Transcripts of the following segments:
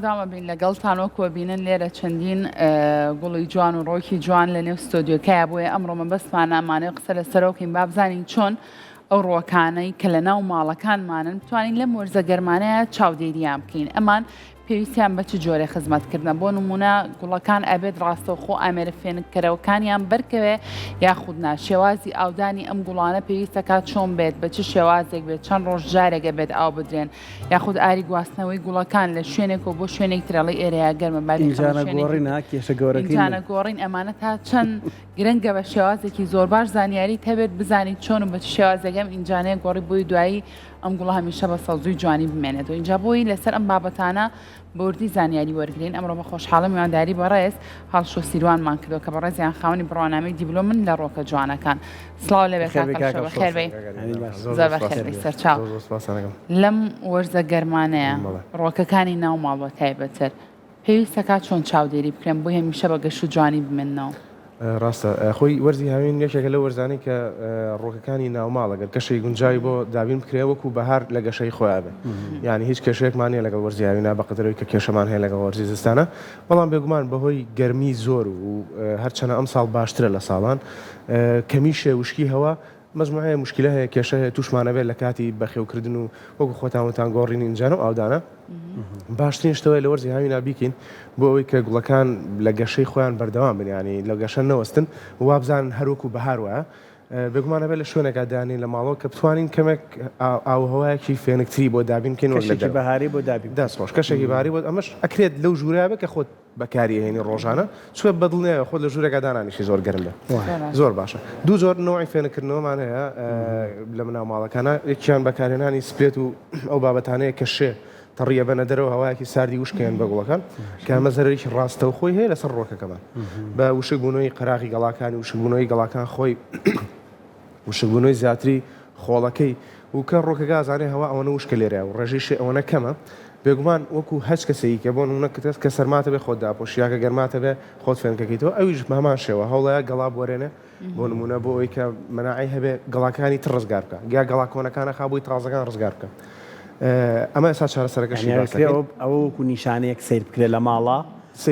داما بین لەگەڵتان وەکوە بینن لێرە چەندین گوڵی جوان و ڕۆکی جوان لە نێو ستۆدیۆکەیە بۆیە ئەمڕۆ مەبەستمانە ئەمانەیە قسە لەسەرەوە بکەین با بزانین چۆن ئەو ڕۆکانەی کە لە ناو ماڵەکانمانن بتوانین لەم وەرزە گەرمانەیە چاودێریان بکەین. ئەمان پێویستیان بە چ جۆرە خزمەتکردنە بۆ نمونە گوڵەکان ئەبێت ڕاستەوخۆ ئامێرە فێنکەرەوەکانیان بەرکەوێ یاخودنا شێوازی ئاودانی ئەم گوڵانە پێویستەکات چۆن بێت بە چ شێوازێک بێت چەند ڕۆژ جارێکە بێت ئاو بدرێن یاخود ئاری گواستنەوەی گوڵەکان لە شوێنێکەوە بۆ شوێنێک ترەڵی ئێرەیە گەرمە گۆڕینە گۆڕین ئەمانە تا چەند گرنگە بە شێوازێکی زۆر باش زانیاری هەبێت بزانیت چۆن و بە چ شێوازێکەم ئینجانەیە گۆڕی بۆی دوایی ئەم گوڵە هەمیشە بە سەوزوی جوانی بمێنێت و اینجا بۆی لەسەر ئەم بابەتانە بەوردی زانیاری وەرگین ئەمڕۆ بە خۆشحاڵم میوانداری بەڕێز هەڵشۆ سیروانمان کردو کە بەڕێزیان خاوەنی بڕوانامەی دیبلۆمن لە ڕۆکە جوانەکان. سڵاو لەبێ خێربەی زۆر بەخێربەی سەرچاو. لەم وەرزە گەرمانەیە ڕۆکەکانی ناو ماڵ بە تایبەتر پێویستە کات چۆن چاودێری بکرێن بۆ هەمیشە بە گەشت و جوانی بمێنەوە. ڕاستە خۆی وەرزی هاوین یەکێکە لە وەرزانەی کە ڕۆکەکانی ناوماڵەگەر کەشەی گونجاوی بۆ دابین بکرێ وەکو بەهار لە گەشەی خۆیان بێ یعنی هیچ کێشەیەکمان نیە لەگەڵ وەرزی هاوینە بەقدرەوەی کە کێشەمان هەیە لەگەڵ وەرزی زستانە بەڵام بێگومان بەهۆی گەرمی زۆر و هەرچەنە ئەم ساڵ باشترە لە ساڵان کەمی شێوشکی هەوا مەجموعەیە مشکلە هەیە کێشە هەیە تووشمانە بێت لە کاتی بەخێوکردن و وەکو خۆتانوتان گۆڕین ئینجان و ئاودانە باشترین شتەوەی لە وەرزی هاوینا بیکەین بۆ ئەوەی کە گوڵەکان لە گەشەی خۆیان بەردەوام بن ینی لە گەشە نەوەستن وابزان هەروەکو بەهار وایە بێگومانە بێت لە شوێنێکا دانین لە ماڵەوە کە بتوانین کەمێک ئاوهەوایەکی فێنکتری بۆ دابین بکەین کەشێکی بەهاری بۆ دابین دەستخۆش کەشێکی باری بۆ ئەمەش ئەکرێت لەو ژووریا بێت کە خۆت بەکاری هێنی ڕۆژانە چوە بەدڵنێ خۆت لە ژوورێکا دانانیشی زۆر گەرم بێ زۆر باشە. دوو زۆر نوعی فێنکردنەوەمان هەیە لە مناو ماڵەکانە یەکیان بەکارهێنانی سپێت و ئەو بابەتانەیە کە شێ تەڕیە بەنە دەرەوە هەوایەکی ساردی وشکیان بە گوڵەکان کە ئەمە زەرێکی ڕاستە و خۆی هەیە لەسەر ڕۆکەکەمان بە وشکبوونەوەی قەراغی گەڵاکانی وشکبوونەوەی گەڵاکان خۆی وشکبوونەوەی زیاتری خۆڵەکەی و کە ڕۆکەکە ئازانێ هەوا ئەوەنە وشکە لێرە و ڕێژیشی ئەوەنە کەمە بێگومان وەکو هەچ کەسەی کە بۆ نمونە کە سەرماتە بێ خۆت داپۆشیاکە گەرماتە بێ خۆت فێنکەکەیتەوە ئەویش هەمان شێوە هەوڵەیە گەڵا بوەرێنێ بۆ نمونە بۆ ئەوی کە مەناعی هەبێ گەڵاکانی تر ڕزگار بکە گیا گەڵاکۆنەکانە خابووی تازەکان ڕزگار بکە. ئەمە ئێستا چارەسەرەکەشی ئەوەکو نیشانەیەک سیر بکرێت لە ماڵە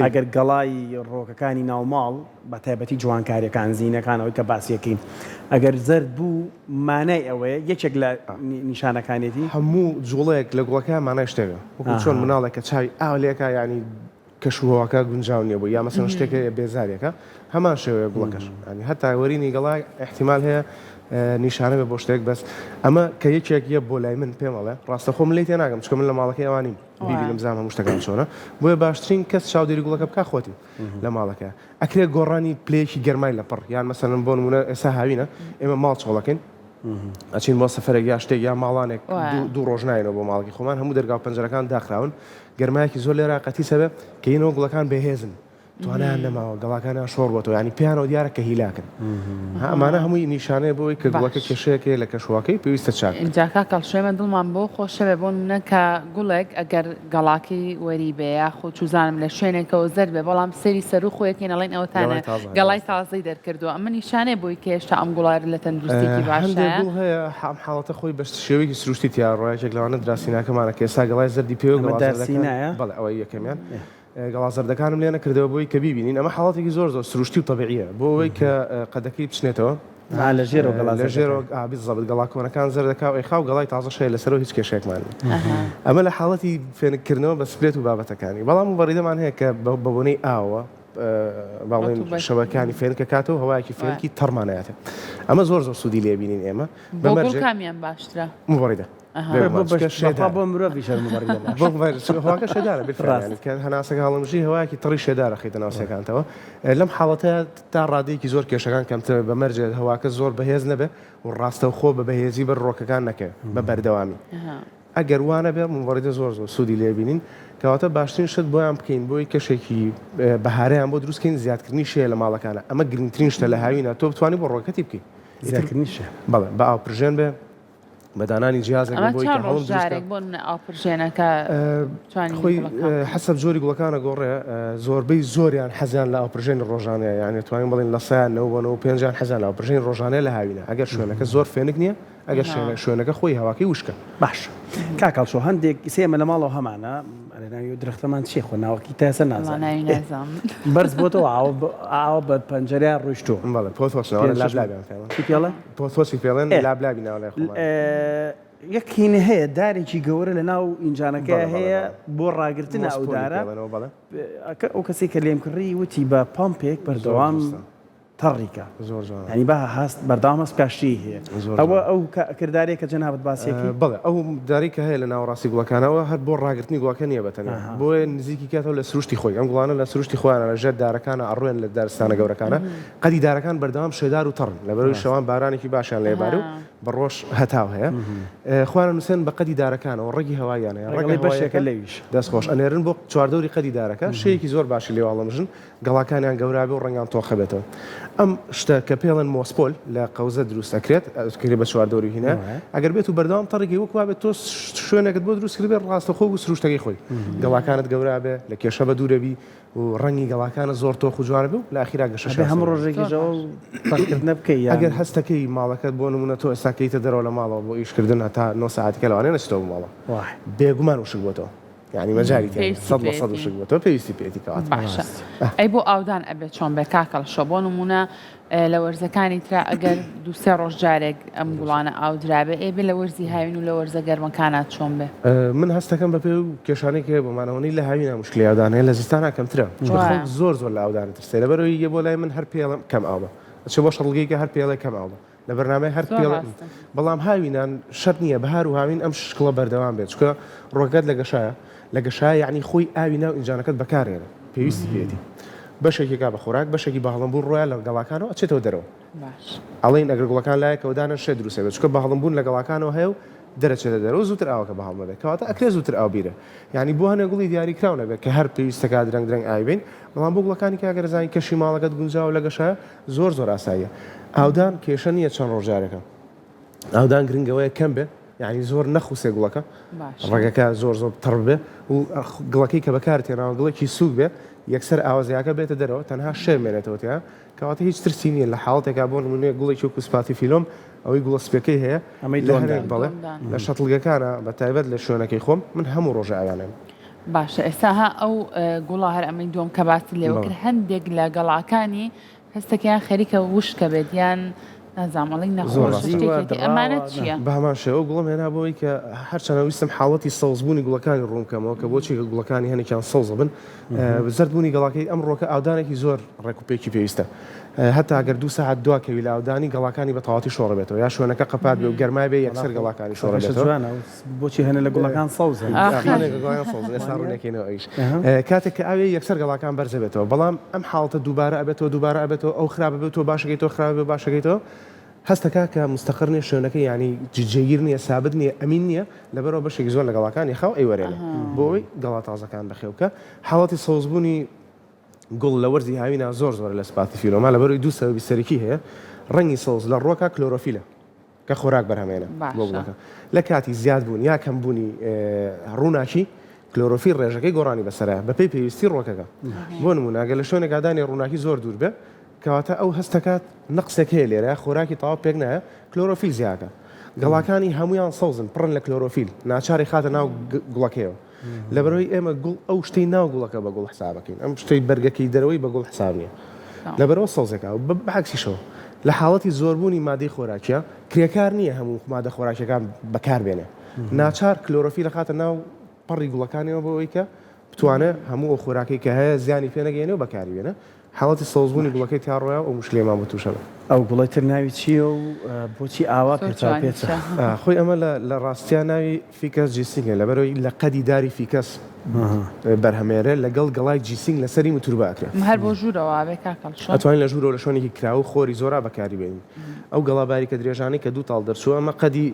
ئەگەر گەڵای ڕۆکەکانی ناوماڵ بە تایبەتی جوانکاریەکان زیینەکانەوەی کە باسیەکەین ئەگەر زرد بوو مانای ئەوەیە یەکێک لە نیشانەکانێتی هەموو جوڵەیەک لە گوڵەکە مانای شتێکە وەکو چۆن مناڵێک کە چاوی ئاولێکە ینی کەشوهەوەکە گونجاو نییە بوو یا مەسەن شتێکە بێزارێکە هەمان شێوەیە گوڵەکەش ینی هەتا وەرینی گەڵای احتیمال هەیە نیشانە بێ بۆ شتێک بەس ئەمە کە یەکێک یە بۆ لای من پێمەڵێ ڕاستە خۆم لی تێ ناگەم چکە من لە ماڵەکەی ئەوانیم بیبینم زانم هەموو شتەکان چۆنە بۆیە باشترین کەس چاودێری گوڵەکە بکە خۆتی لە ماڵەکە ئەکرێت گۆڕانی پلەیەکی گەرمای لەپڕ یان مەسەلەن بۆ نمونە ئێستا هاوینە ئێمە ماڵ چۆڵەکەین ئەچین بۆ سەفەرێک یا شتێک یا ماڵانێک دوو ڕۆژ ناینەوە بۆ ماڵکی خۆمان هەموو دەرگاو پەنجەرەکان داخراون گەرمایەکی زۆر لێرە قەتی سەبێ کە اینەوە گوڵەکان بەهێزن توانیان نەماوە گەڵاکانیان شۆڕ بۆتەوە ینی پیانەوە دیارە کە هیلاکن ئەمانە هەمووی نیشانەیە بۆی کە گوڵەکە کێشەیەکێ لە کەشواکەی پێویستە چاک جاکە کەڵشێمە دڵمان بۆ خۆشەوێ بۆ نە کە گوڵێک ئەگەر گەڵاکی وەری بێ یا خۆ چوزانم لە شوێنێکەوە زەر بێ بەڵام سەری سەر و خۆیەکەین ئەڵێن ئەوتانە گەڵای تازەی دەرکردو ئەمە نیشانەیە بۆی کە هێشتا ئەم گوڵار لە تەندروستێکی باشە هەیە حاڵەتە خۆی بە شێوەیەکی سروشتی تیا ڕۆیەکێک لەوانە دراسیناکەمانە کە ئێستا گەڵای زەردی پێوە بەڵێ ئەوەی یەکەمیان گەڵازەردەکانم لێ نەکردەوە بۆی کە بیبینین ئەمە حاڵەتێکی زۆر زۆر سروشتی و تەبیعیە بۆ ئەوەی کە قەدەکەی بچنێتەوە لە ژێرەوە زەبت گەڵاکۆنەکان زەردەکا و ئێخا و گەڵای تازە شەیە لەسەرەوە هیچ کێشێکمان ئەمە لە حاڵەتی فێنکردنەوە بە سپلێت و بابەتەکانی بەڵام بەڕیدەمان هەیە کە بەبوونەی ئاوە باڵێن شەوەکانی فێنکە کاتەوە هەوایەکی فێنکی تەڕمانایەتە ئەمە زۆر زۆر سوودی لێبینین ئێمە کامیان باشترە مبڕیدە بۆ مرۆڤی شەرمەڕیدەواکە شێدارە کە هەناسەکە هەڵمژی هەوایەکی تڕی شێدارە خیتە ناوسەکانتەوە لەم حاڵەتە تا ڕادەیەکی زۆر کێشەکان کەمتر بەمەرجێت هەواکە زۆر بەهێز نەبێ و ڕاستە خۆ بە بەهێزی بەر ڕۆکەکان نەکە بە بەردەوامی ئەگەر وانە بێ مبڕیدە زۆر زۆر سوودی لێبینین کەواتە باشترین شت بۆیان بکەین بۆی کەشێکی بەهارەیان بۆ دروستکەین زیادکردنی شەیە لە ماڵەکانە ئەمە گرنگترین شتە لە هاوینە تۆ بتوانانی بۆ ڕۆکەتی بکەیت زیادکردنیشە بەڵێ بە ئاوپرژێن بێ بەدانانی جیازێک بۆی بۆنەکە خۆی حەسەب زۆری گوڵەکانە گۆڕێ زۆربەی زۆریان حەزیان لە ئاوپرژێنی ڕۆژانەیە یعنی توانین بڵین لە سایان 95 حەزیان لە ئاوپرژێنی ڕۆژانەیە لە هاوینە ئەگەر شوێنەکە زۆر فێنک نییە ئەگەر شوێنەکە خۆی هەواکەی وشکە باش کاکەڵشۆ هەندێک سێمە لە ماڵەوە هەمانە ئەرێناوی درختەمان چی خۆ ناوەکی تاسە نازانێت ناوی نازام بەرز بۆتەوە ئاوە بە پەنجەرە ڕۆیشتووە بەڵێ پۆتۆشنەوە لابلابیان فێڵن چی پێڵە پۆتۆسی فێڵێن لابلابی ناوڵێ خۆمان یەکینە هەیە دارێکی گەورە لە ناو ئینجانەکە بەڵێ، هەیە بەڵێ. بۆ ڕاگرتنە ئەو دارە فێڵێنەوە بەڵێ ئەو کەسی کە لێم کڕی وتی بە پامپێک بەردەوام تەڕیکە زۆر جوانە ینی بە هەست بەردەوام هەست کاشتی هەیە زۆر ئەوە ئەو کردارێک کە جەنابەت باسیەکی بەڵێ ئەو داری کە هەیە لە ناوەڕاستی گوڵەکانەوە هەر بۆ ڕاگررتنی گوڵەکە نییە بەتەنە بۆیە نزیکی کاتەوە لە سروشتی خۆی ئەم گوڵانە لە سروشتی خۆیانە لە ژێر دارەکانە ئەڕوێن لە دارستانە گەورەکانە قەدی دارەکان بەردەوام شێدار و تەڕن لەبەرەوەی شەوان بارانێکی باشیان لێبارە و بە ڕۆژ هەتاو هەیە خوانە نووسێن بە قەدی دارەکانەوە ڕێگی هەوایانەیە ڕێگەڵی بەشێکە لەویش دەستخۆش ئەنێرن بۆ چواردەوری قەدی دارەکە شەیەکی زۆر باشی لێواڵەمژن گەڵاکانیان گەورابێ و ڕەنگان تۆخە بێتەوە ئەم شتە کە پێڵەن مۆسپۆل لە قەوزە دروست ئەکرێت ئەکرێت بە چواردەوری هینە ئەگەر بێت و بەردەوام تەڕێکی وەکوا بێت تۆ شوێنێکت بۆ دروست کرد بێت ڕاستەخۆ و سروشتەکەی خۆی گەڵاکانت گەورابێ لە کێشە بە دوورەبی و ڕەنگی گەڵاکانە زۆر تۆخ و جوانە بێ و لە ئاخیرا گەشە هەموو ڕۆژێکیژەوە تەڕکردنە بکەی ئەگەر هەستەکەی ماڵەکەت بۆ نمونە تۆ ئێستاکەیتە دەرەوە لە ماڵەوە بۆ ئیشکردن هەتا 9 ساعتەکە لەوانێ نەچێتەوە ماڵە بێگومان وشک بۆتەوە یعنی مەجاری سەد لە سەد وشک بۆتەوە پێویستی پێێتی کەوات باشە ئەی بۆ ئاودان ئەبێت چۆن بێ کاکەڵ شە بۆ نمونە لە وەرزەکانی ترا ئەگەر دووسێ ڕۆژ جارێک ئەم گوڵانە ئاودرابێ ئێ بێ لە وەرزی هاوین و لە وەرزە گەرمەکانات چۆن بێ من هەستەکەم بە پێ و کێشانێک هەیە بۆمانەوەی لە هاوینە مشکلی ئاودانەیە لە زستانە کەمترە زۆر زۆر لە ئاودانە ترسێ لەبەرەوەی یە بۆ لای من هەر پێڵم کەم ئاوە چ بۆ شەڵگەیکە هەر پێڵێ کەم ئاوە لە بەرنامەی هەر پێڵە بەڵام هاوینان شەر نییە بەهار و هاوین ئەم شکڵە بەردەوام بێت چکە ڕۆگەت لە گەشایە لە گەشای یعنی خۆی ئاوی ناو ئینجانەکەت بەکارێنە پێویستی پێێتی بەشێکێکا بە خۆراک بەشێکی باڵمبوو ڕۆیان لە گەڵاکانەوە ئەچێتەوە دەرەوە ئەڵین ئەگەر گوڵەکان لایەکەوەدانە شێ دروستێ بێت چکە باڵمبوون لە گەڵاکانەوە هەیە و دەرەچێتە دەرەوە زووتر ئاوەکە بەهاڵ بێت کەواتە ئەکرێ زووتر ئاو بیرە یعنی بۆ هەنێ گوڵی دیاری کراونە بێت کە هەر پێویستەکە درەنگ درەنگ ئاوین بەڵام بۆ گوڵەکانی کە ئەگەر زانی کەشی ماڵەکەت گونجاو لە گەشایە زۆر زۆر ئاساییە ئاودان کێشە نییە چەند ڕۆژارەکە ئاودان گرنگەوەیە کەم بێ یعنی زۆر نەخوسێ گوڵەکە ڕێگەکە زۆر زۆر تەڕ بێ و گڵەکەی کە بەکارتێناوە گڵێکی سووک بێ یەکسەر ئاوازیاکە بێتە دەرەوە تەنها شێمێنێتەوە تیا کەواتە هیچ ترسی نییە لە حاڵاتێکا بۆ نمونێ گوڵێکی و کوسپاتی فیلۆم ئەوەی گوڵە سپێکەی هەیە ئەمەی لەهێک بەڵێ لە شەتڵگەکانە بە تایبەت لە شوێنەکەی خۆم من هەموو ڕۆژە ئاوانێن باشە ئێستا ها ئەو گوڵا هەر ئەمەی دوم کە باسی لێوە کرد هەندێک لە گەڵاکانی هەستێکیان خەریکە وشکە بێت یان نازامەڵی نەخۆشی ئەمانە چییە؟ بە هەمان شێوە گوڵم هێنا بۆی کە هەرچەنە ویستم حاڵەتی سەوزبوونی گوڵەکانی ڕوونکەمەوە کە بۆچی گوڵەکانی هەنێکیان سەوزە بن زەردبوونی گەڵاکەی ئەم ڕۆکە ئاودانێکی زۆر ڕێکوپێکی پێویستە هەتا ئەگەر 2 ساعت دواکەوی لە ئاودانی گەڵاکانی بە تەواتی شۆڕە بێتەوە یا شوێنەکە قەپات بێ و گەرمای بێ یەکسەر گەڵاکانی شۆڕە بێتەوە بۆچی هەنە لە گوڵەکان سەوزن ئێستا ڕوونەکەینەوە ئەیش کاتێک کە ئاوێ یەکسەر گەڵاکان بەرزە بێتەوە بەڵام ئەم حاڵەتە دووبارە ئەبێتەوە ئەو خراپە بێت تۆ باشەکەیتەوە خراپە بێ باشەکەیتەوە هەستەکە کە مستەقر نیە شوێنەکە ینی جێگیر نییە سابت نییە ئەمین نییە لەبەرەوە بەشێکی زۆر لە گەڵاکانی خاو ئەی وەرێنە بۆی گەڵا تازەکان بەخێوکە حاڵەتی سەوزبوونی گوڵ لە وەرزی هاوینە زۆر زۆر لە سپاتی فیلۆما لەبەرەوەی دوو سەبەبی سەرەکی هەیە ڕەنگی سەوز لە ڕۆکە کلۆرۆفیلە کە خۆراک بەرهەمێنە بۆڵەکە لە کاتی زیاد بوون یا کەم بوونی ڕووناکی کلۆرۆفیل ڕێژەکەی گۆڕانی بەسەرە بەپێی پێویستی ڕۆکەکە بۆ نمونە ئەگەر لە شوێنێک ئادانی ڕووناکی زۆر دوور بێ کەواتە ئەو هەستەکات نەقسێک هەیە لێرە خۆراکی تەواو پێک نایە کلۆرۆفیل زیاکە گەڵاکانی هەمویان سەوزن پڕن لە کلۆرۆفیل ناچاری خاتە ناو گوڵەکەیەوە لەبەرەوەی ئێمە گوڵ ئەو شتەی ناو گوڵەکە بە گوڵ حسابەکەین ئەم شتەی بەرگەکەی دەرەوەی بە گوڵ حساب نییە لەبەرەوە سەوزێکە بەعکسیشەوە لە حاڵەتی زۆربوونی مادەی خۆراکیە کرێکار نییە هەموو مادە خۆراکیەکان بەکاربێنێ ناچار کلۆرۆفیل خاتە ناو پەڕی گوڵەکانیەوە بۆەوەی کە بتوانێت هەموو ئەو خۆراکی کە هەیە زیانی پێنەگەێنێ و بەکاربێنە حاڵەتی سەوزبوونی گوڵەکەی تیاڕۆیە و مشکلێمان بە تووشەوە ئەو گوڵی تر ناوی چییە و بۆچی ئاوا پێچ خۆی ئەمە لە ڕاستیان ناوی فیکەس جیسینگە لەبەرەوەی لە قەدی داری فیکەس بەرهەمێرە لەگەڵ گەڵای جیسینگ لەسەری متروباکرێت هەر بۆ ژوورەوە بێ کاکەڵ ئەتوانین لە ژوورەوە لە شوێنێکی کراو خۆری زۆرا بەکاری بێنین ئەو گەڵا باریکە درێژانەی کە 2 تاڵ دەرچووە ئەمە قەدی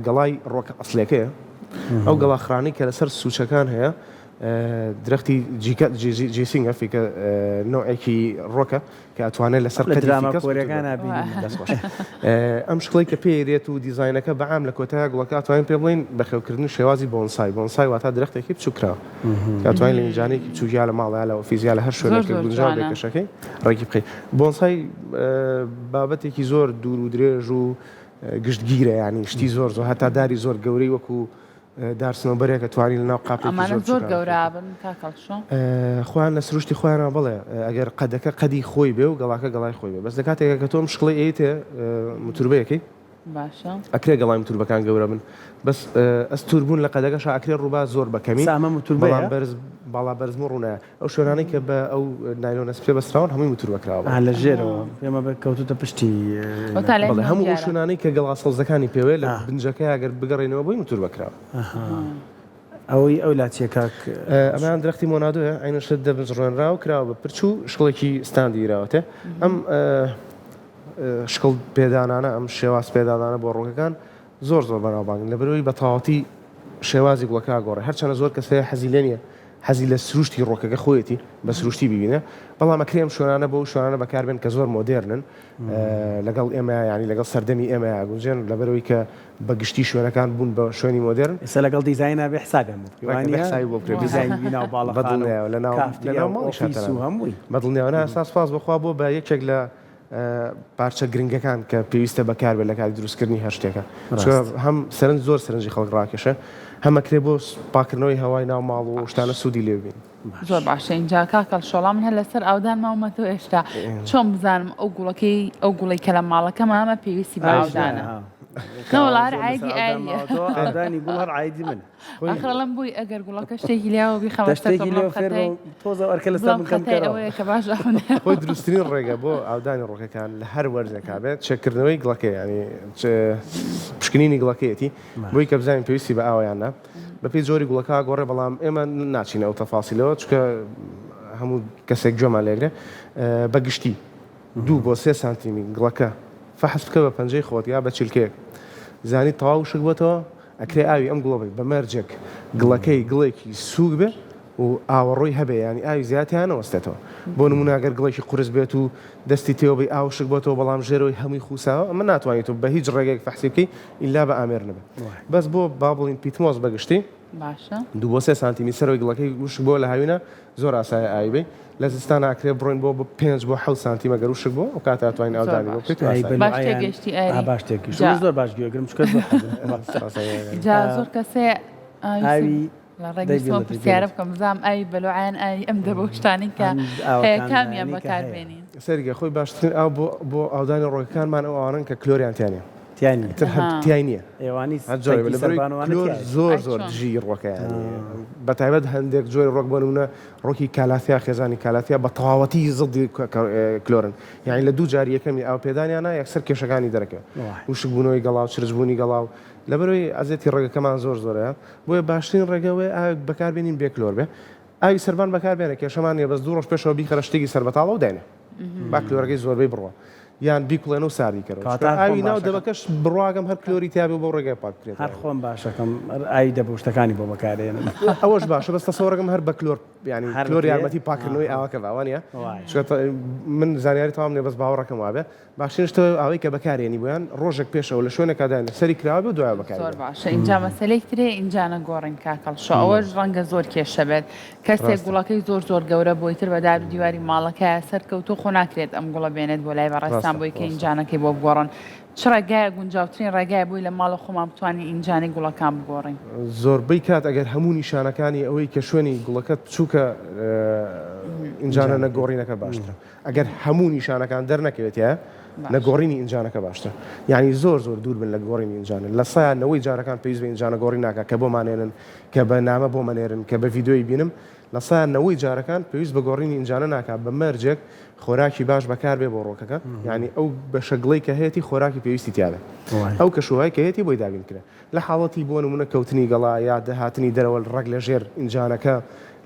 گەڵای ڕۆکە ئەسلەکەیە ئەو گەڵاخرانی کە لەسەر سوچەکان هەیە درەختی جیسینگە فیکە نوعێکی ڕۆکە کە ئەتوانێت لەسەر قەدرامەکۆریەکان ئەم شکڵی کە پێێت و دیزاینەکە بەعام لە کۆتای گوڵەکە توانین پێ بڵین بەخێوکردن شێوازی بۆنسای واتە درەختێکی بچووکرا کاتوانین لە ئینجانێکی چوویا لە ماڵە لە ئۆفیزیا لە هەر شوێنێکی گونجاو بێکەشەکەی ڕێکی بخەیت بۆنسای بابەتێکی زۆر دوور و درێژ و گشتگیرە ینی شتی زۆر هەتا داری زۆر گەورەی وەکو دارسنەوەبەرێک کە توانی لەناو قاپێکی ئەمانە زۆر گەورابن کاکەڵشۆ خۆیان لە سروشتی خۆیانە بڵێ ئەگەر قەدەکە قەدی خۆی بێ و گەڵاکە گەڵای خۆی بێ بەس لە کاتێکە کە تۆم شقڵی ئەیتێ متوربەیەکەی باشە ئەکرێ گەڵای متوربەکان گەورە بن بەس ئەستور بوون لە قەدەکەش ئەکرێ ڕووبا زۆر بەکەمی سامە متوربەیە باڵا بەرزم ڕوونە ئەو شوێنانەی کە بە ئەو نایلۆنە سپێ بەستراون هەمووی متوربەکراوە لە ژێرەوە پێمە بە کەوتوتە پشتی هەموو شوێنانەی کە گەڵا سەوزەکانی پێوێ لە بنجەکە ئەگەر بگەڕێنەوە بۆی متوربەکراوە ئەوەی ئەو لاچیە کاک ئەمان درەختی مۆنادۆیە عینەشت دەبژڕێنرا و کراوە بە پرچ و شقڵێکی ستاندیراوەتێ ئەم شقڵ پێدانانە ئەم شێواز پێدانانە بۆ ڕۆکەکان زۆر بەناوبانگن لە بەرەوەی بە تەواوەتی شێوازی گوڵەکە گۆڕێ هەرچەنە زۆر کەسەیە حەزی لێ نییە حەزی لە سروشتی ڕۆکەکە خۆیەتی بە سروشتی ببینە بەڵام ئەکرێم شوێنانە بۆ شوێنانە بەکاربێن کە زۆر مۆدێرنن لەگەڵ ئێمە ینی لەگەڵ سەردەمی ئێمە گونجێن لە بەرەوەی کە بەگشتی شوێنەکان بوون بە شوێنی مۆدێرن ئێستا لەگەڵ دیزاینا بێ حسابیان هەمووی بەدڵنیاوانە ساس بخوا بۆ بە یەکێک لە پارچە گرنگەکان کە پێویستە بەکاربێت لە کاتی دروستکردنی هەر شتێکە هەم سەرنج زۆر سەرنجی خەڵک ڕاکێشە هەمەکرێ بۆ پاکردنەوەی هەوای ناو ماڵ و شتانە سوودی لێبین زۆر باشە اینجا کاکەڵ شۆڵام من هە لەسەر ئاودان ماومەتەوە ئێشتا چۆن بزانم ئەو گوڵەی کە لە ماڵەکەمە ئەمە پێویستی بە ئاودانە نەوەڵار عیدی ئاودانی گوڵ هەر عیدی من ئەخڕەڵم بووی ئەگەر گوڵەکە شتێکی لێەوە بیخەوەشتێکی تۆزە ئەرکە لە ئەوەیە کە باش خۆی دروستترین ڕێگە بۆ ئاودانی ڕۆکەکان لە هەر وەرزێکا بێت چێکردنەوەی گڵەکەی ینی پشکنینی گڵەکەیەتی بۆی کە بزانین پێویستی بە ئاوایاننا بەپی زۆری گوڵەکە گۆڕێ بەڵام ئێمە ناچینە ئەو تەفاسیلەوە چکە هەموو کەسێک جۆمان لێگرێ بەگشتی 2 بۆ 3 سانتیمی گڵەکە فەحس بکە بە پەنجەی خۆت یا بە چیلکەیەک زانی تەواو شک بۆتەوە ئەکرێ ئاوی ئەم گوڵەبی بە مەرجێک گڵەکەی گڵێکی سووک بێ و ئاوەڕۆی هەبێ ینی ئاوی زیاتیان نەوەستێتەوە بۆ نموناگەر گڵێکی قورس بێت و دەستی تێوەبی ئاو شک بۆتەوە بەڵام ژێرەوەی هەمووی خوساوە ئەمە ناتوانێت و بە هیچ ڕێگەیەک فەحسی بکەی ئیلا بە ئامێر نەبێت بەس بۆ با بڵین پیتمۆز بەگشتی باشە 2 بۆ 3 سانتیمی سەرەوەی گڵەکەی وشک بۆ لە هاوینە زۆر ئاسایە ئاوی بێ لە زستانە ئاکرێ بڕۆین بۆ 5 بۆ 7 سانتیمە گەر وشک بۆ و کاتە توانین ئاودانی بۆ باشگەشتی باشتێکی زۆر باشگوێگرم چکە زۆر کەسێ ئاوی ڕێگەیمە پرسیارە بکەم بزانم ئای بەلوعیان ئای ئەم دە بۆ شتانی کە کامیان بەکاربێنین سەرگە خۆی باشترین ئاو بۆ ئاودانی ڕۆکەکانمان ئەو ئاوانن کە کلۆریان تیانە تر هەتیای نییە ئێوانی زۆر دژی ڕۆکەیان بەتایبەت هەندێک جۆری ڕۆک بنونە ڕۆکی کالاتیا خێزانی کالاتیا بە تەواوەتی زڵدی کلۆرن یعنی لە 2 جاری یەکەمی ئاو پێدانیانە یەکسەر کێشەکانی دەرەکە وشک بوونەوەی گەڵاو چرجبوونی گەڵاو لەبەرەوەی ئەزێتی ڕێگەکەمان زۆرە بۆیە باشترین ڕێگەوەی ئاو بەکاربێنین بێ کلۆر بێ ئاوی سەربان بەکاربێنە کێشەمان نیە بەس 2 ڕۆژ پێشەوە بیکەرە شتێکی سەربەتاڵە و دێنێ با کلۆرەکەی زۆربەی بڕوە یان بیکڵێن و ساری کەەوە ئاوی ناو دەبەکەش بڕواگەم هەر کلۆری تیاابی بۆ ڕێگای پاکرێت هەر خۆم باشەکەم ئای دەبشتەکانی بۆ بەکارێنن ئەوەش باشە بەستە سەوەڕگەم هەر بە کلۆر ینی کلۆر یارمەتی پاکردنەوەی ئاواکە باوانە من زانیاری تاوام نێ بەس باوەڕەکەم وابێ باشترین شتەوە ئەوەی کە بەکارێنی بۆیان ڕۆژێک پێشەوە لە شوێنێکدان سەری کراوە و دوای بەکار زۆر باشە اینجا مەسلەی ترێ اینجانە گۆڕین کاکەڵشە ئەوەش ڕەنگە زۆر کێشە بێت کەسێک گوڵەکەی زۆر گەورە بۆی تر بە دار دیواری ماڵەکە سەرکەوتو خۆ ناکرێت ئەم گوڵە بێنێت بۆ لای بەڕێستان بۆی کە اینجانەکەی بۆ بگۆڕن چ ڕێگایە گونجاوترین ڕێگای بووی لە ماڵە خۆمان بتوانین ئینجانی گوڵەکان بگۆڕین زۆربەی کات ئەگەر هەموو نیشانەکانی ئەوەی کە شوێنی گوڵەکەت بچووکە ئینجانە نەگۆڕینەکە باشترە ئەگەر هەموو نیشانەکان دەرنەکەوێتە نەگۆڕینی ئینجانەکە باشتر یعنی زۆر دوور بن لە گۆڕینی ئینجانە لە سایانەوەی جارەکان پێویست بە ئینجانە گۆڕی ناکە کە بۆمانێنن کە بە نامە بۆمەنێرن کە بە ڤیددیۆی بینم لە سایانەوەی جارەکان پێویست بە گۆڕینی ئینجانە ناکە بە مەرجێک خۆراکی باش بەکار بێ بۆ ڕۆکەکە یعنی ئەو بە شەگڵی کە هەیەی خۆراکی پێویستی تیاابێت ئەو کەشوهای کە هەیەی بۆی دابینکرێت لە حاڵەتی بۆ نمونە کەوتنی گەڵا یا دەهاتنی دەرەوە ڕەگ لە ژێر ئینجانەکە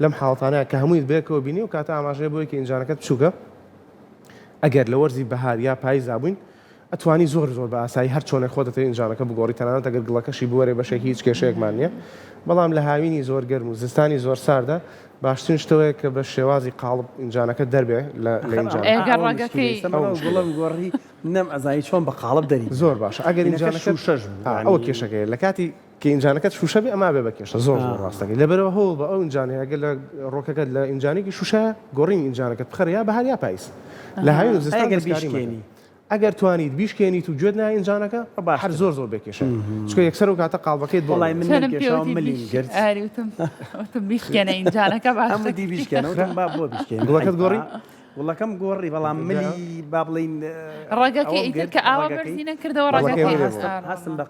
لەم حاڵەتانەیە کە هەمووی بێکەوە بینی و کاتە ئاماژەیە بۆی کە ئینجانەکەت بچووکە ئەگەر لە وەرزی بەهار یا پاییز بووین ئەتوانی زۆر بە ئاسایی هەر چۆنێک خۆدەتە ئینجانەکە بگۆڕی تەنانەت ئەگەر گڵەکەشی بوەرێ بەشێکی هیچ کێشەیەکمان نییە بەڵام لە هاوینی زۆر گەرم و زستانی زۆر ساردا باشترین شتەوەیە کە بە شێوازی قاڵب ئینجانەکە دەربێ لە گوڵم گۆڕی نەم ئەزایی چۆن بە قاڵب دەری زۆر باش ئەگەر ئینجانەکە شەژ ئەوە کێشەکەی لە کاتی کە ئینجانەکەت شوشە بێ ئەما بێ بە کێشە زۆر ڕاستەکەی لەبەرەوە هەوڵ بە ئەو ئینجانەیە ئەگەر لە ڕۆکەکەت لە ئینجانێکی شوشە گۆڕین ئینجانەکەت بخەر یا بەهار یا پاییز لە هاوین زستان گەر بیشکێنی ئەگەر توانیت بیشکێنیت و گوێت نای ئینجانەکە هەر زۆر بێکێشە چکە یەکسەر و کاتە قاڵبەکەیت بۆ وڵای من کێشاوم ملیم گرت وتم بیشکێنە ئینجانەکە باش هەموو دی بیشکێنە وتم با بۆ بیشکێن گوڵەکەت گۆڕی وڵەکەم گۆڕی بەڵام ملی با بڵین ڕگەکەی ئیتر کە ئاوا بەرزینە کردەوە ڕگەکەی هەستم بە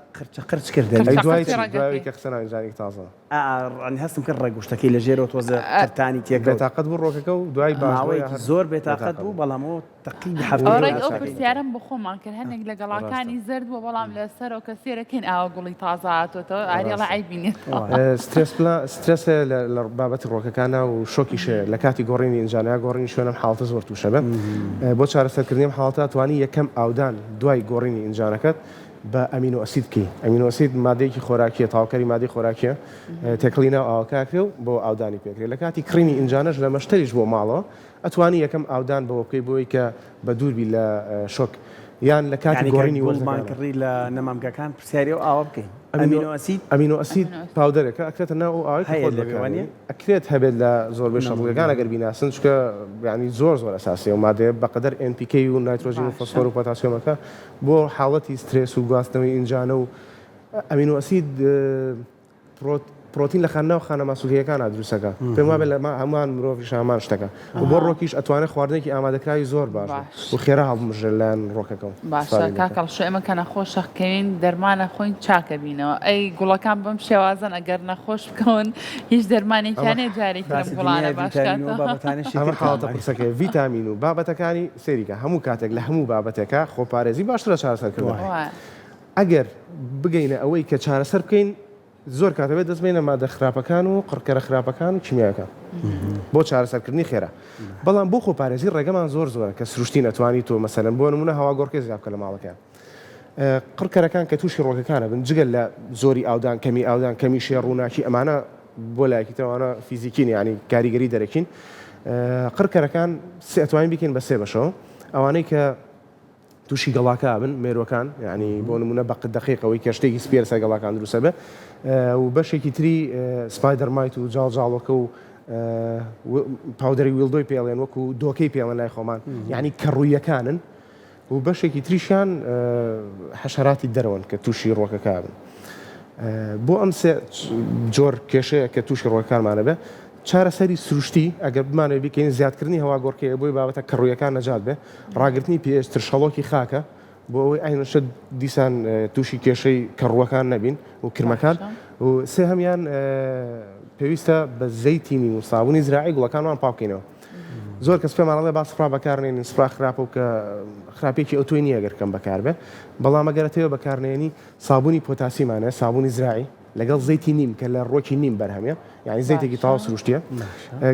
قرچ کردن دوای کە قسەنا ئینجانێک تازە ئەنی هەستم کرد ڕێگوشتەکەی لە ژێرەوە تۆزە قەتانی تێک بێتاقەت بوو ڕۆکەکە و دوای ماوەیەکی زۆر بێتاقەت بوو بەڵامەوە تەقیبی ئەوڕێک ئەو پرسیارم بە خۆمان کرد هەندێک لە گەڵاکانی زرد بووە بەڵام لەسەرەوە کە سێرەکەین ئاوا گوڵی تازە هاتوۆتەوە ئاریڵە عیبینێت سترێسە لە بابەتی ڕۆکەکانە و شۆکیشە لە کاتی گۆڕینی ئینجانیا گۆڕینی شوێنم حاڵتە زۆر تووشە بێ بۆ چارەسەرکردنیم حاڵتە توانی یەکەم ئاودان دوای گۆڕینی ئینجانەکەت بە ئەمینۆ ئەسید بکەی ئەمینۆ ئەسید مادەیەکی خۆراکیە تاوکەری مادەی خۆراکیە تێکڵی ناو ئاوکاکرێ و بۆ ئاودانی پێکرێت لە کاتی کڕینی ئینجانەش لە مەشتریش بۆ ماڵەوە ئەتوانی یەکەم ئاودان بەوە بکەی بۆی کە بە دووربی لە شۆک یان لە کاتی گۆڕینی وەزمانکڕی لە نەمامگەکان پرسیاری و ئاوا بکەین ئەمینۆ ئەسید پاودەرێکە ئەکرێتە ناو ئاوی خۆلەکەوانێ ئەکرێت هەبێت لە زۆربەی شەڵگەکان ئەگەر بیناسن چکە ینی زۆر ئەساسی و مادەیە بەقەدەر NPK و نایترۆژین و فۆسفۆر و پۆتاسیۆمەکە بۆ حاڵەتی سترێس و گواستنەوەی ئینجانە و ئەمینۆ ئەسید پرۆتین لە خانە و خانە ماسوولیەکانە دروستەکە پێم وابێت لە هەمووان مرۆڤیش هەمان شتەکە و بۆ ڕۆکیش ئەتوانێت خواردنێکی ئامادەکراوی زۆر باش و خێرا هەڵبژێ لایەن ڕۆکەکەم باشە کاکەڵ ئێمە کە نەخۆش شەخکەوین دەرمانە خۆین چاکە بینەوە ئەی گوڵەکان بەم شێوازن ئەگەر نەخۆش بکەون هیچ دەرمانێکیانێ جارێکی لەم گوڵانە باشکاتە حاڵەتە پرسەکەی ڤیتامین و بابەتەکانی سێریکە هەموو کاتێک لە هەموو بابەتێکە خۆپارێزی باشترە چارەسەرکردن ئەگەر بگەینە ئەوەی کە چارەسەر بکەین زۆر کاتەبێت دەستبێنە مادە خراپەکان و قڕکەرە خراپەکان و کیمیاکان بۆ چارەسەرکردنی خێرا بەڵام بۆ خۆپارێزی ڕێگەمان زۆرە کە سروشتی نەتوانی تۆ مەسەلەن بۆ نمونە هەوا گۆڕکەی زیابکە لە ماڵەکان قڕکەرەکان کە تووشی ڕۆکەکانە بن جگەل لە زۆری ئاودان کەمی ئاودان کەمی شێ ڕووناکی ئەمانە بۆ لایەکی تەوانە فیزیکین ینی کاریگەری دەرەکین قڕکەرەکان ئەتوانین بکەین بە سێ بەشەوە ئەوانەی کە تووشی گەڵاکە بن مێرۆکان ینی بۆ نمونە بە دقیقەوەی کەشتێکی سپێرسە گەڵاکان دروستە بێ و بەشێکی تری سپایدەرمایت و جاڵجاڵۆکە و پاودەری ویلدۆی پێڵێن وەکو دۆکەی پێڵێن لای خۆمان یعنی کەڕوویەکانن و بەشێکی تریشیان حەشەراتی دەرەوەن کە تووشی ڕۆکەکە بن بۆ ئەم سێ جۆر کێشەیە کە تووشی ڕۆکەکانمانە بێ چارەسەری سروشتی ئەگەر بمانێت بکەین زیادکردنی هەوا گۆڕکەیە بۆی بابەتە کەڕوویەکان نەجات بێ ڕاگررتنی پێشتر شەڵۆکی خاکە بۆ ئەوەی ئاینەشە دیسان تووشی کێشەی کەڕووەکان نەبین و کرمەکان و سێ هەمیان پێویستە بە زەیتینی و سابوونی زراعی گوڵەکانمان پاکەینەوە زۆر کەس پێمانەڵێ با سفرا بەکارنێنین سفرا خراپە و کە خراپێکی ئۆتۆی نییە گەرکەم بەکار بێ بەڵام ئەگەرەتەوە بەکارنێنی سابوونی پۆتاسیمانە سابوونی زراعی لەگەڵ زەیتی نیم کە لە ڕۆکی نیم بەرهەمیە یعنی زەیتێکی تاوا سروشتیە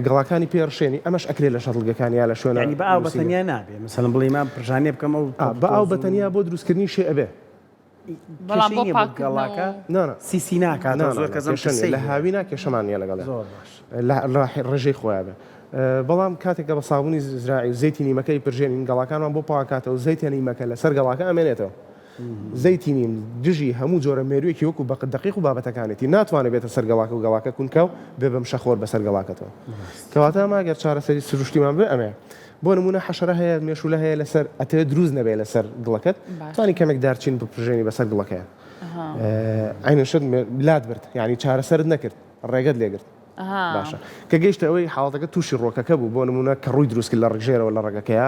گەڵاکانی پێڕشێنی ئەمەش ئەکرێت لە شەتڵگەکانی یا لە شوێنە بە ئاو بەتەنیا نابێ مەسەڵەن بڵێ ما پرژانێ بکەم و بە ئاو بەتەنیا بۆ دروستکردنی شێ ئەبێ بەڵام بۆ پاکردنەوە سیسی ناکات زۆر کەسم لە هاوینا کێشەمان نیە لەگەڵ ڕێژەی خۆیان بێ بەڵام کاتێکە بە سابوونی زراعی زەیتی نیمەکەی پرژێنین گەڵاکانمان بۆ پاکاتەوە زەیتە نیمەکە لەسەر گەڵاکە ئەمێنێتەوە زەیتی نیم دژی هەموو جۆرە مێروێکی وەکو بە دقیق و بابەتەکانێتی ناتوانێت بێتە سەر گەڵاکە و گەڵاکە کونکە و بێ بەم شەخۆر بەسەر گەڵاکەتەوە کەواتە ئەگەر چارەسەری سروشتیمان بێ ئەمێ بۆ نمونە حەشەرە هەیە مێشولە هەیە لەسەر ئەتەوێت دروست نەبێت لەسەر گڵەکەت توانی کەمێک دارچین بپرژێنی بەسەر گڵەکەیە ئاینەشت لات برد یعنی چارەسەرت نەکرد ڕێگەت لێگرت باشە کە گەیشتە ئەوەی حاڵەتەکە تووشی ڕۆکەکە بوو بۆ نمونە کە ڕووی دروستکرد لە ڕگژێرەوە لە ڕێگەکەیە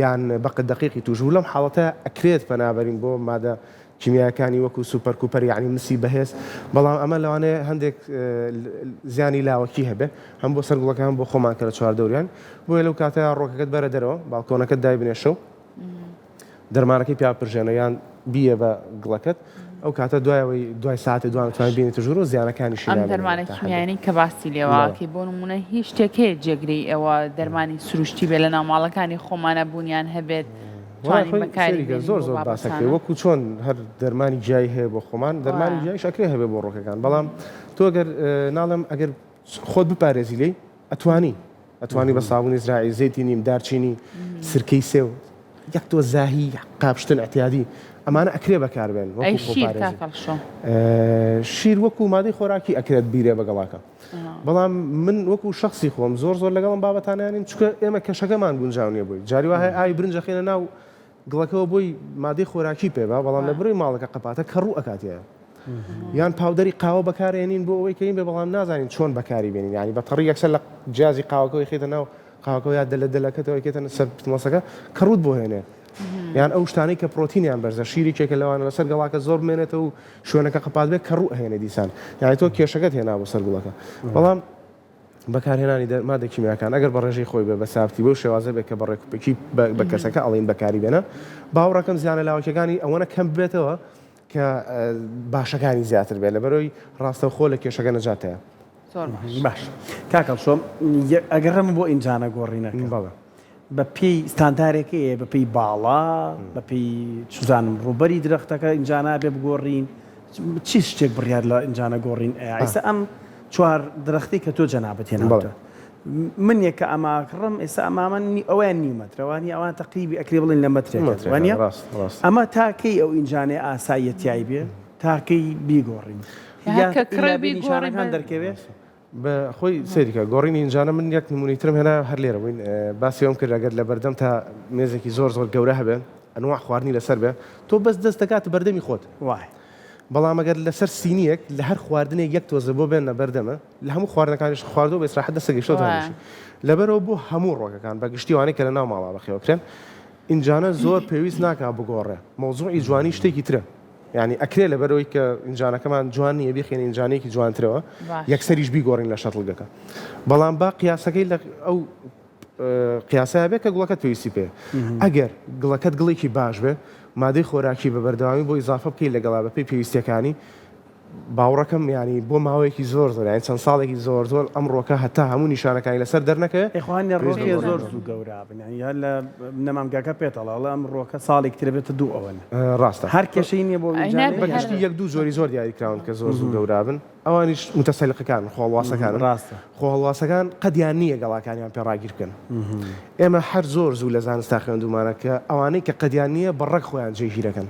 یان بەقە دقیقی توش و لەم حاڵەتە ئەکرێت پەنابەرین بۆ مادە کیمیاکانی وەکو سوپەر کوپەر یعنی مسی بەهێز بەڵام ئەمە لەوانەیە هەندێک زیانی لاوەکی هەبێ هەم بۆ سەر گوڵەکان بۆ خۆمان کە لە چواردەوریان بۆیە لەو کاتە ڕۆکەکەت بەرە دەرەوە باڵکۆنەکەت دای بنێشە و دەرمانەکەی پیا پرژێنە یان بیە بە گڵەکەت ئەو کاتە دوای ساعتە دوانتوان بینێتە ژوور و زیانەکانیشی ئەم دەرمانە کیمیایی کە باسی لێواکەی بۆ نمونە هیچ شتێکەیە جێگری ئەوە دەرمانی سروشتی بێ لە ناوماڵەکانی خۆمانە بوونیان هەبێت زۆر باسەکە وەکو چۆن هەر دەرمانی جیای هەیە بۆ خۆمان دەرمانی جیای شکرێ هەبێ بۆ ڕۆکەکان بەڵام تۆ ئەگەر ناڵم ئەگەر خۆت بپارێزی لێ ئەتوانی بە سابوونی زراعی زەیتی نیم دارچینی سرکەی سێو یەک تۆ زاهی قاپشتن احتیادی ئەمانە ئەکرێ بەکاربێن شیر وەکو مادەی خۆراکی ئەکرێت بیرێ بەگەڵاکە بەڵام من وەکو شخصی خۆم زۆر لەگەڵم بابەتانیانین چکە ئێمە کەشەکەمان گونجاو نیە بووی جاری وایە ئای برنجەخێنە ناو گڵەکەەوە بۆی مادەی خۆراکی پێ بەڵام لە بڕی ماڵەکە قەپاتە کەڕوو ئەکاتیە یان پاودەری قاوە بەکارێنین بۆ ئەوەی کەین بێ بەڵام نازانین چۆن بەکاری بێنین ینی بە تەڕی یەکسەر لە جیازی قاوەکەی خێتە ناو قاوەکە یا دە لە دەلەکەتەوە کێتە سەر مەسەکە کەڕوت بۆ هێنێ یان ئەو شتانەی کە پرۆتینیان بەرزە شیری کێکە لەوانە لەسەر گەڵاکە زۆر بمێنێتەوە و شوێنەکە قەپات بێ کەڕوو هێنێ دیسان یانی تۆ کێشەکەت هێنا بۆ سەر گوڵەکە بەڵام بەکارهێنانی مادە کیمیاکان ئەگەر بە ڕێژەی خۆی بێ بە سافتی بۆ شێوازە بێت کە بە ڕێکوپێکی بە کەسەکە ئەڵین بەکاری بێنە باوەڕەکەم زیانە لاوەکەەکانی ئەوەنە کەم بێتەوە کە باشەکانی زیاتر بێت لە بەرەوەی ڕاستەوخۆ لە کێشەکە نەجاتەیە باش کاکەڵ شۆم ئەگەڕم بۆ ئینجانە گۆڕینەکە بەڵێ بە پێی ستاندارێکەیە بە پێی باڵا بە پێی سوزانم ڕوبەری درەختەکە ئینجانا بێ بگۆڕین چی شتێک بڕیار لە ئینجانە گۆڕین ئێستا ئەم چوار درەختی کە تۆ جەنابەت هێناوە من یەکە ئەماکڕم ئێستا ئەمامە ئەویان نیمەترەوانی ئەوان تەقریبی ئەکری بڵین لە مەترێکوانە ئەمە تاکەی ئەو ئینجانەی ئاسایەتیایی بێ تاکەی بیگۆڕین نیشانەکان دەرکەوێت بە خۆی سەریکە گۆڕینی ئینجانە من یەک نمونەیترم هێنا هەر لێرە بووین باسیەوەم کرد ئەگەر لە بەردەم تا مێزێکی زۆر زۆر گەورە هەبێن ئەنواع خواردنی لەسەر بێ تۆ بەس دەست دەکاتە بەردەمی خۆت وای بەڵام ئەگەر لەسەر سینیەک لە هەر خواردنێک یەک تۆزە بۆ بێنە بەردەمە لە هەموو خواردنەکانیش خواردەوە بێسراحەت دەستەگەیشتەوە لەبەرەوە بۆ هەموو ڕۆکەکان بە گشتیوانەی کە لە ناو ماڵا بەخێوەکرێن ئینجانە زۆر پێویست ناکا بگۆڕێ مۆزوعی جوانی شتێکی ترە یعنی ئەکرێ لەبەرەوەی کە ئینجانەکەمان جوان نییە بخێن ئینجانێکی جوانترەوە یەکسەریش بیگۆڕین لە شەتڵگەکە بەڵام با قیاسەکەی لە ئەو قیاسایە بێت کە گوڵەکەت پێویستی پێ ئەگەر گڵەکەت گڵێکی باش بێ مادەی خۆراکی بە بەردەوامی بۆ ئیزافە بکەیت لەگەڵا بەپێی پێویستیەکانی باوڕەکەم ینی بۆ ماوەیەکی زۆر زۆر یان چەند ساڵێکی زۆر زۆر ئەم ڕۆکە هەتا هەموو نیشانەکانی لەسەر دەرنەکە ئەخوانە ڕۆکێ زۆر زوو گەورە بن یان لە نەمامگاکە پێتەڵاڵە ئەم ڕۆکە ساڵێک ترە بێتە دوو ئەوەنە ڕاستە هەر کێشەی نییە بۆ بەگشتی یەک دوو زۆری زۆر دیاریکراون کە زۆر زوو گەورە بن ئەوانیش متەسەلقەکان خۆڵواسەکان ڕاستە خۆڵواسەکان قەدیان نییە گەڵاکانیان پێ ڕاگیر بکەن ئێمە هەر زۆر زوو لە زانستا خوێندومانە کە ئەوانەی کە قەدیان نییە بەڕێک خۆیان جێگیرەکەن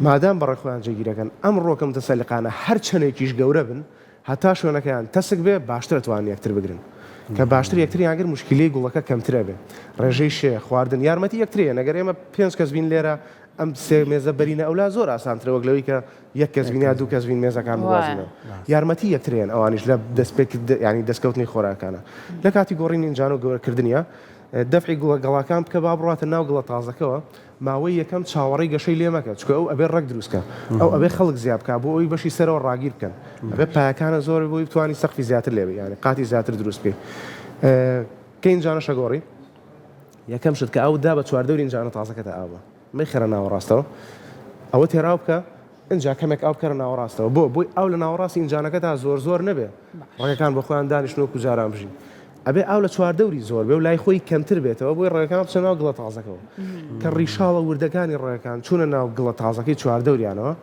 مادام بەڕێک خۆیان جێگیرەکەن ئەم ڕۆکە متەسەلقانە هەر چەندێکیش گەورە بن هەتا شوێنەکەیان تەسک بێ باشتر توان یەکتر بگرن کە باشتر یەکتریانگەر مشکلی گوڵەکە کەمترە بێ ڕێژەی شێ خواردن یارمەتی یەکترێن ئەگەر ئێمە 5 کەس بین لێرە ئەم سێ مێزە بەرینە ئەولا زۆر ئاسانترە وەک کە یەک کەس بینیا دوو کەس بین مێزەکان بوازنەوە یارمەتی یەکترێن ئەوانیش لە دەستپێک ینی دەستکەوتنی خۆراکانە لە کاتی گۆڕینی ئینجان و گەورەکردنیە دەفعی گڵەکان بکە با بڕاتە ناو گڵە تازەکەەوە ماوەی یەکەم چاوەڕی گەشەی لێ مەکە چکە ئەو ئەبێ ڕێک دروستکە ئەو ئەبێ خەڵک زیاد بکە بۆ ئەوی بەشی سەرەوە ڕاگیر بکەن ئەبێ پایەکانە زۆر بۆی بتوانانی سەختی زیاتر لێبێ یعنی قاتی زیاتر دروست بکەی کە ئینجانە شەگۆڕی یەکەم شت کە ئەو دا بە چواردەوری ئینجانە تازەکەتە ئاوە مەی خێرە ناوەڕاستەوە ئەوە تێراو بکە ئینجا کەمێک ئاو بکەرە ناوەڕاستەوە بۆی ئەو لە ناوەڕاستی ئینجانەکە تا زۆر زۆر نەبێ ڕێگەکان بە خۆیان دانیشتنەوە جاران بژین ئەبێ ئاو لە چواردەوری زۆر بێ و لای خۆی کەمتر بێتەوە بۆی ڕێگەکان بچە ناو گڵە تازەکەەوە کە ڕیشاڵە وردەکانی ڕێگەکان چوونە ناو گڵە تازەکەی چواردەوریانەوە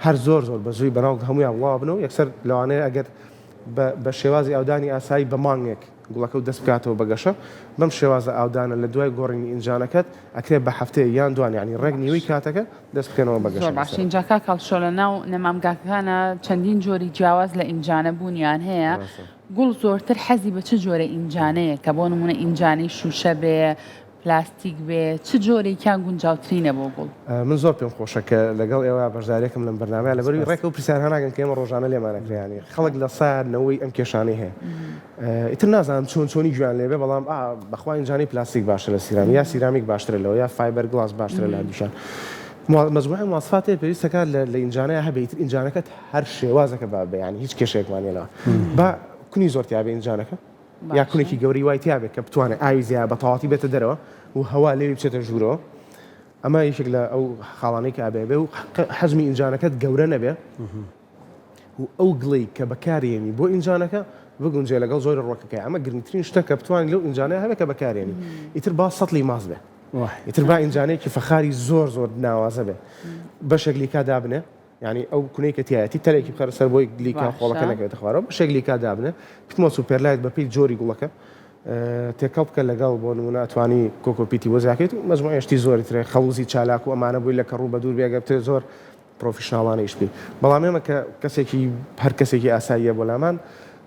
هەر زۆر زۆر بەزووی بەناو هەمویان وڵا بنەوە یەکسەر لەوانەیە ئەگەر بە شێوازی ئاودانی ئاسایی بە مانگێک گوڵەکە و دەست بکاتەوە بەگەشە بەم شێوازە ئاودانە لە دوای گۆڕینی ئینجانەکەت ئەکرێت بە هەفتەیە یان دوان ینی ڕێک نیوەی کاتەکە دەست بکەنەوە بەگەشە زۆر باش ئینجاکە کەڵشۆ لە ناو نەمامگاکانە چەندین جۆری جیاواز لە ئینجانە بوونیان هەیە گوڵ زۆرتر حەزی بە چ جۆرە ئینجانەیە کە بۆ نمونە ئینجانی شوشە بێ پلاستیک بێ چ جۆرێکیان گونجاوترینە بۆ گوڵ من زۆر پێم خۆشە کە لەگەڵ ئێوە بەشدارێکم لەم بەرنامەیە لەبەروی ڕێک و پرسیار هەناگەن کە ئێمە ڕۆژانە لێمانەکرێنی خەڵک لە سارنەوەی ئەم کێشانەی هەیە ئیتر نازانم چۆنی گویان لێبێ بەڵام بەخوا ئینجانی پلاستیک باشترە لە سیرامی یا سیرامیک باشترە لەوە یا فایبەر گڵاس باشترە لە هەردووشان مەزموعی مواصفاتێ پێویستەکە لە ئینجانەیە هەبێت ئینجانەکەت هەر شێوازەکە بابێ ینی هیچ کێشێکمانێنەوە با کونی زۆر تیاابێ ئینجانەکە یا کونێکی گەوری وای تیاابێت کە بتوانێت ئاوی زیاد بە تەواتی بێتە دەرەوە و هەوا لێوی بچێتە ژوورەوە ئەمە یەکێک لە ئەو خاڵانەی کە ئابێ و حەزمی ئینجانەکەت گەورە نەبێ و ئەو گڵی کە بەکارێنی بۆ ئینجانەکە بگونجێ لەگەڵ زۆر ڕۆکەکە ئەمە گرنگترین شتە کە بتوانین لەو ئینجانەیە هەبێت کە بەکارێنی ئیتر با سەتڵی ماز بێ ئیتر با ئینجانەیەکی فەخاری زۆر زۆر ناوازە بێ بەشێک لیکا دابنێ ینی ئەو کونەی کە تایەتی تەلێکی بخەرە سەر بۆی لیکا خۆڵەکە نەکەوێتە خوارەوە بەشێک لیکا دابنێ پتمۆ سوپەرلایت بەپێی جۆری گوڵەکە تێکەڵ بکە لەگەڵ بۆ نمونە ئەتوانی کۆکۆپیتی وەزاکەیت و مەزموعێشتی زۆری ترێ خەڵوزی چالاک و ئەمانە بووی لە کەڕوو بە دوور بێگەبتێ زۆر پرۆفیشناڵانەیش پێ بەڵام ئێمە کە کەسێکی هەر کەسێکی ئاساییە بۆ لامان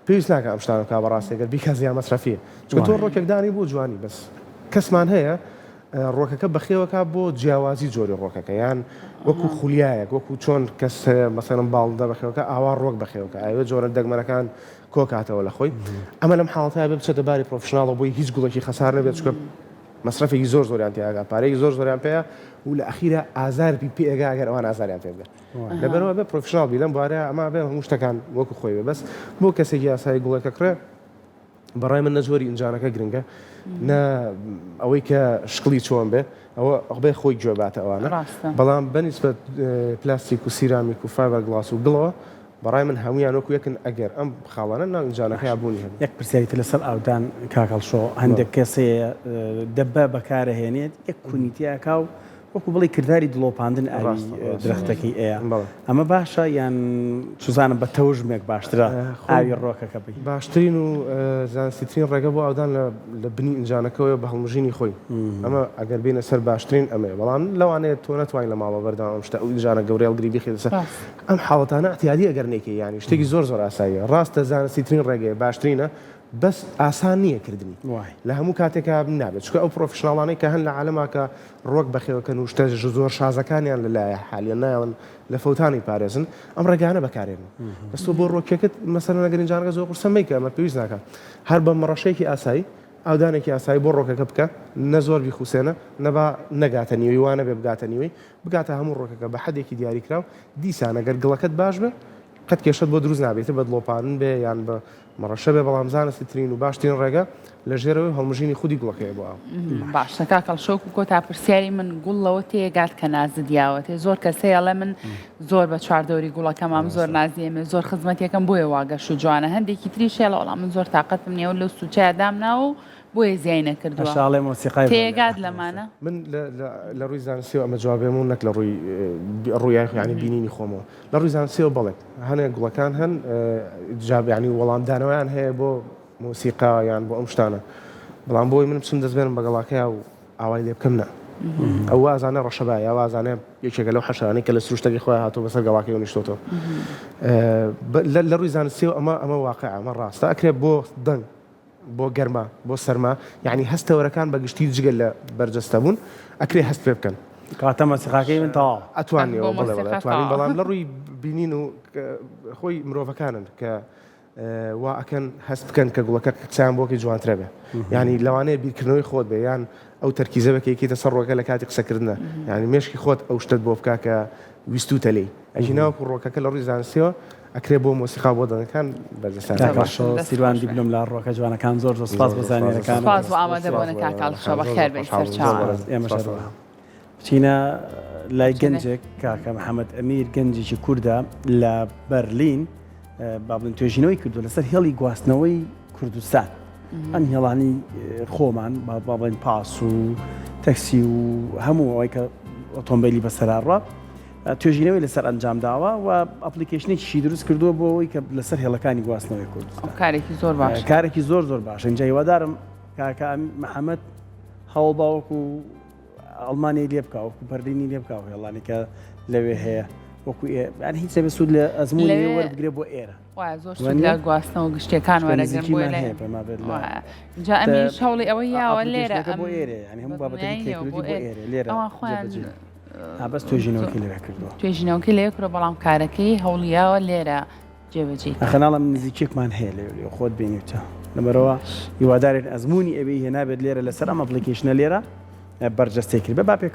پێویست ناکە ئەم شتانە کا بەڕاستێگەر بیکە زیان مەصرفیە چونکە تۆ ڕۆکێکدانی بۆ جوانی بەس کەسمان هەیە ڕۆکەکە بەخێوەکە بۆ جیاوازی جۆری ڕۆکەکە یان وەکو خولیایەک وەکو چۆن کەس مەسەرم باڵدا بەخێوەکە ئاوا ڕۆک بەخێوەکە ئاوە جۆرە دەگمەنەکان کۆکاتەوە لە خۆی ئەمە لەم حاڵەتە بێ بچێتە باری پرۆفشناڵەوە بۆی هیچ گوڵێکی خەسار نەبێت چکە مەصرفێکی زۆر زۆریان تێگا پارەیەکی زۆر زۆریان پێەیە و لە ئەخیرە ئازاربی پێگا ئەگەر ئەوان ئازاریان پێ بێت لەبەرەوە بێ پرۆفشناڵ بی لەم بوارە ئەما بێ هەموو شتەکان وەکو خۆی بێ بەس بۆ کەسێکی یاسایی گوڵەکە کڕێ بەڕای من نەزۆری ئینجانەکە گرنگە نە ئەوەی کە شکڵی چۆن بێ ئەوە ئەخبێ خۆی گوێباتە ئەوانە بەڵام بەنسبەت پلاستیک و سیرامیک و فایبەر گڵاس و گڵەوە بەڕای من هەمویان وەکو یەکن ئەگەر ئەم خاڵانە ناو ئینجانەکە یابوونی هەبێت یەک پرسیاریتە لەسەر ئاودان کاکەڵشۆ هەندێک کەسەیە دەبە بەکارەهێنێت یەک کونیتیاکا و وەکو بڵی کردداری دڵۆپاندن ئاوی درەختەکەی ئەیە ئەمە باشە یان چزانم بە تەوژمێک باشترە ئاوی ڕۆکەکە بی باشترین و زانستیترین ڕێگە بۆ ئەودان لە بنی ئینجانەکەەوە بە هەڵمژینی خۆی ئەمە ئەگەر بینە سەر باشترین ئەمەیە بەڵام لەوانەیە تۆ نەتوانین لە ماڵەوە بەردام ئەم شتە ئەو ئینجانە گەورەی هەڵگری بخێتە سەر ئەم حاڵەتانە ئەتیادی ئەگەر نێکی ینی شتێکی زۆر زۆر ئاساییە ڕاستە زانستیترین ڕێگەیە باشترینە بەس ئاسان نییە کردنی لە هەموو کاتێکا نابێت چکە ئەو پرۆفشناڵانەی کە هەن لە عالەماکە ڕۆک بەخێوەکەن و شتە زۆر شازەکانیان لەلایە حالیان نایڵن لە فەوتانی پارێزن ئەم ڕێگانە بەکارێنن بەستۆ بۆ ڕۆکێکت مەسەر نەگەر ئینجانەکە زۆر قورسەمەیکە ئەمە پێویست ناکات هەر بە مەڕەشەیەکی ئاسایی ئاودانێکی ئاسایی بۆ ڕۆکەکە بکە نە زۆر بیخوسێنە نەبا نەگاتە نیوەی وانە بێ بگاتە نیوەی بگاتە هەموو ڕۆکەکە بە حەدێکی دیاریکراو دیسان ئەگەر گڵەکەت باش بێ قەت کێشت بۆ دروست نابێتە بە دڵۆپاندن بێ یان بە مەڕەشە بێ بەڵام زانستیترین و باشترین ڕێگە لە ژێرەوەی هەڵمژینی خودی گوڵەکەیە بۆ ئەو باشە کاکەڵشۆک و کۆتا پرسیاری من گوڵەوە تێگات کە نازدیاوەتێ زۆر کەسەیەڵێ من زۆر بە چواردەوری گوڵەکەمام زۆر نازیێمێ زۆر خزمەتێکم بۆیە واگەش و جوانە هەندێکی تریشێڵە وەڵام من زۆر تااقەتم نییە و لە سوچای دامناوە و بۆیە زیای نەکردووە شاڵێ مۆسیقای تێگات لەمانە من لە ڕووی زانستیەوە ئەمە جوابێمون نەک لە ڕووی ینی بینینی خۆمەوە لە ڕووی زانستیەوە بڵێک هەنێک گوڵەکان هەن ینی وەڵامدانەوەیان هەیە بۆ مۆسیقا یان بۆ ئەم شتانە بەڵام بۆی من بچم دەستبێنم بەگەڵاکەیە و ئاوای لێ بکەم نە ئەو وازانە ڕەشەبای یا وازانێ یەکێکە لەو حەشانەی کە لە سروشتەکەی خۆی هاتوو بەسەر گەڵاکەی و نیشتۆتەوە لە ڕووی زانستیەوە ئەمە واقع ئەمە ڕاستە ئەکرێت بۆ دەنگ بۆ گەرما بۆ سەرما یعنی هەستەوەرەکان بە گشتی جگە لە بەرجەستە بوون ئەکرێ هەست پێ بکەن کاتە مەسیقاکەی من تەواو ئەتوانێەوە ئەتوانین بەڵام لە ڕووی بینین و خۆی مرۆڤەکانن کە وا ئەکەن هەست بکەن کە گوڵەکە کچیان بۆکی جوانترە بێ ینی لەوانەیە بیرکردنەوەی خۆت بێ یان ئەو تەرکیزە بەکەیکیتە سەر ڕۆکە لە کاتی قسەکردنە ینی مێشکی خۆت ئەو شتت بۆ بکە کە ویستوتە لێی ئەژی ناوەکو ڕۆکەکە لە ڕووی زانستیەوە ئەکرێ بۆ مۆسیقا بۆ دەنگەکان بەرجەستان سیروان دیبلۆم لە ڕۆکە جوانەکان زۆر سپاس بە زانینەکان سپاس بۆ ئامادەبوونە کاکەڵشۆ بەخێر بێی سەرچاوە ئێمەش بچینە لای گەنجێک کاکە محەممەد ئەمیر گەنجێکی کووردە لە بەرلین با بڵین توێژینەوەی کردو لەسەر هێڵی گواستنەوەی کوردستان ئەم هێڵانی خۆمان با بڵین پاس و تەکسی و هەموو ئەوەی کە ئۆتۆمبیلی بەسەرڕە توێژینەوەی لەسەر ئەنجام داوە و ئەپلیکیشنێکی دروست کردووە بۆ ئەوەی کە لەسەر هێڵەکانی گواستنەوەی کوردستان کارێکی زۆر باش کارێکی زۆر زۆر باش اینجا هیوادارم کاکە محەممەد هەوڵ باوەکو ئەڵمانی لێ بکە وەکو بەرلینی لێ بکە هێڵانی کە لەوێ هەیە وەکو ئەن هیچ سەبێ سوود لە ئەزمموی وەربگرێ بۆ ئێرە زۆر لە گواستنەوە گشتەکان وەرەگەن بۆ جا ئەمی شەڵی ئەوەی یاوە لێرە بۆ ئێرە ینی هەموو بابەتەکەی بۆ ئێرە لێرە خۆیان بەس توێژینەوەکی لێ کردووە توێژینەوەکی لێ کرۆ بەڵام کارەکەی هەوڵیاوە لێرە جێبەجێ خەناڵم نزیکێکمان هەیە لێ خۆت بینیوتە لەبەرەوە هیوادارێت ئەزمموی ئەوەی هێنابێت لێرە لەسەر ئەم ئەپلیکیشنە لێرە بەرجەستێ کرد بە با پێ